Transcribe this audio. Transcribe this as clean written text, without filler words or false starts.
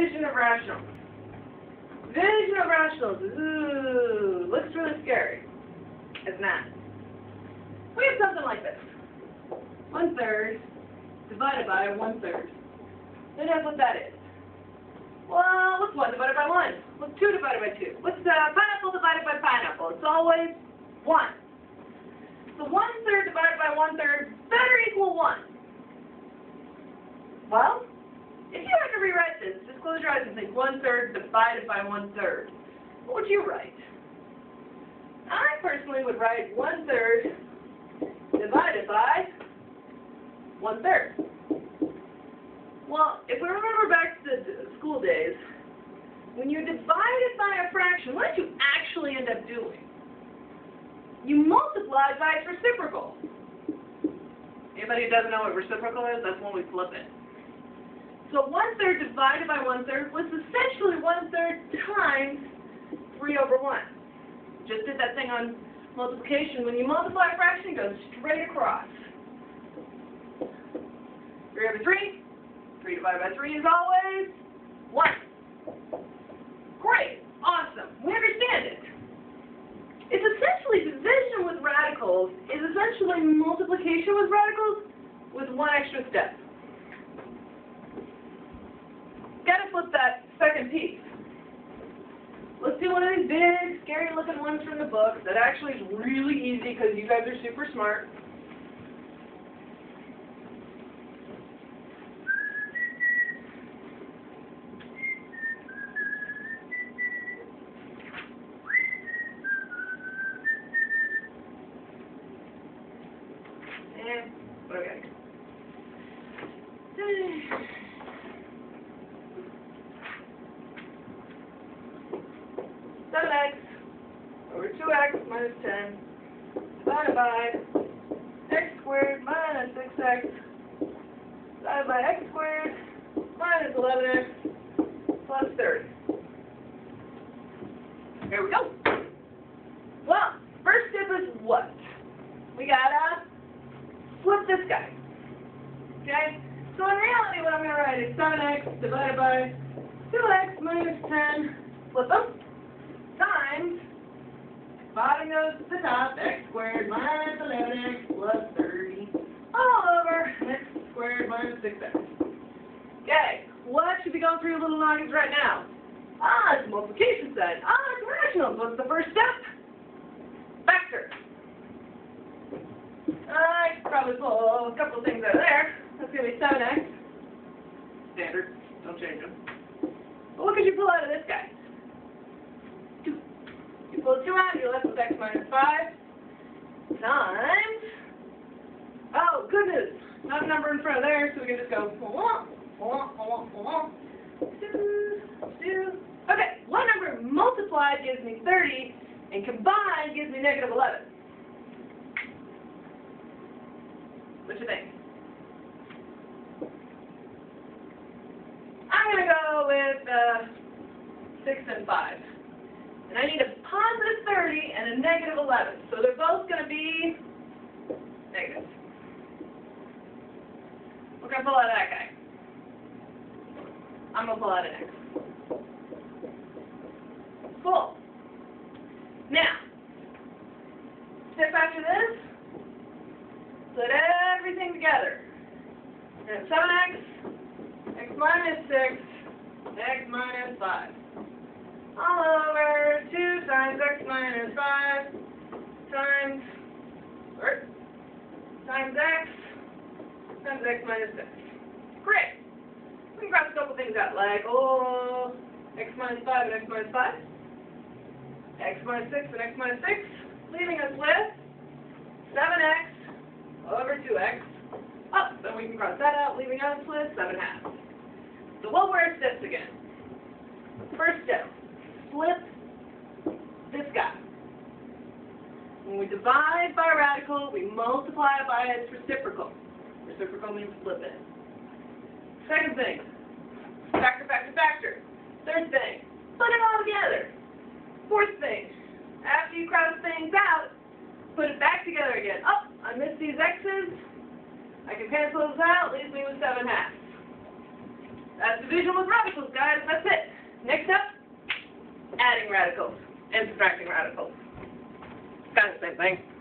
division of rationals. Division of rationals. Ooh, looks really scary. It's not. We have something like this. 1/3 divided by 1/3. Then that's what that is. Well, what's 1 divided by 1? What's 2 divided by 2? What's pineapple divided by pineapple? It's always 1. So 1/3 divided by 1/3 better equal 1. Well, if you had to rewrite this, just close your eyes and think 1/3 divided by 1/3. What would you write? I personally would write 1/3 divided by 1/3. Well, if we remember back to the school days, when you divide it by a fraction, what did you actually end up doing? You multiplied by its reciprocal. Anybody who doesn't know what reciprocal is? That's when we flip it. So 1/3 divided by 1/3 was essentially 1/3 times 3/1. Just did that thing on multiplication. When you multiply a fraction, it goes straight across. 3/3. 3 divided by 3 is always 1. Great. Awesome. We understand it. It's essentially division with radicals is essentially multiplication with radicals with one extra step. Gotta flip that second piece. Let's do one of these big, scary-looking ones from the book that actually is really easy because you guys are super smart. Okay. 7x over 2x minus 10 divided by x squared minus 6x divided by x squared minus 11x plus 30. Here we go. Well, first step is what? We gotta flip this guy. Okay? So in reality, what I'm going to write is 7x divided by 2x minus 10, flip them, times, bottom goes to the top, x squared minus 11x plus 30, all over x squared minus 6x. Okay, what should be going through your little noggins right now? It's the multiplication side. It's rationals. What's the first step? Factor. I could probably pull a couple of things out of there. That's going to be 7x. Standard. Don't change them. But what could you pull out of this guy? 2. You pull 2 out, you're left with x minus 5 times. Oh, good news. Not a number in front of there, so we can just go 2. Okay, one number multiplied gives me 30, and combined gives me negative 11. What you think? I'm going to go with 6 and 5. And I need a positive 30 and a negative 11. So they're both going to be negative. We're going to pull out that guy. I'm going to pull out an x. Cool. Now, step after this. Put everything together. We're going to have 7x, x minus 6, x minus 5. All over 2 times x minus 5 times, times x minus 6. Great. We can cross a couple things out like, x minus 5 and x minus 5. X minus 6 and x minus 6, leaving us with 7x over 2x. Then we can cross that out, leaving us with 7/2. So what were our steps again? First step, flip this guy. When we divide by a radical, we multiply it by its reciprocal. Reciprocal means flip it. Second thing, factor, factor, factor. Third thing, put it all together. Fourth thing, after you cross things out, put it back together again. I missed these x's. I can cancel those out, leaves me with 7/2. That's division with radicals, guys. That's it. Next up, adding radicals and subtracting radicals. Kind of the same thing.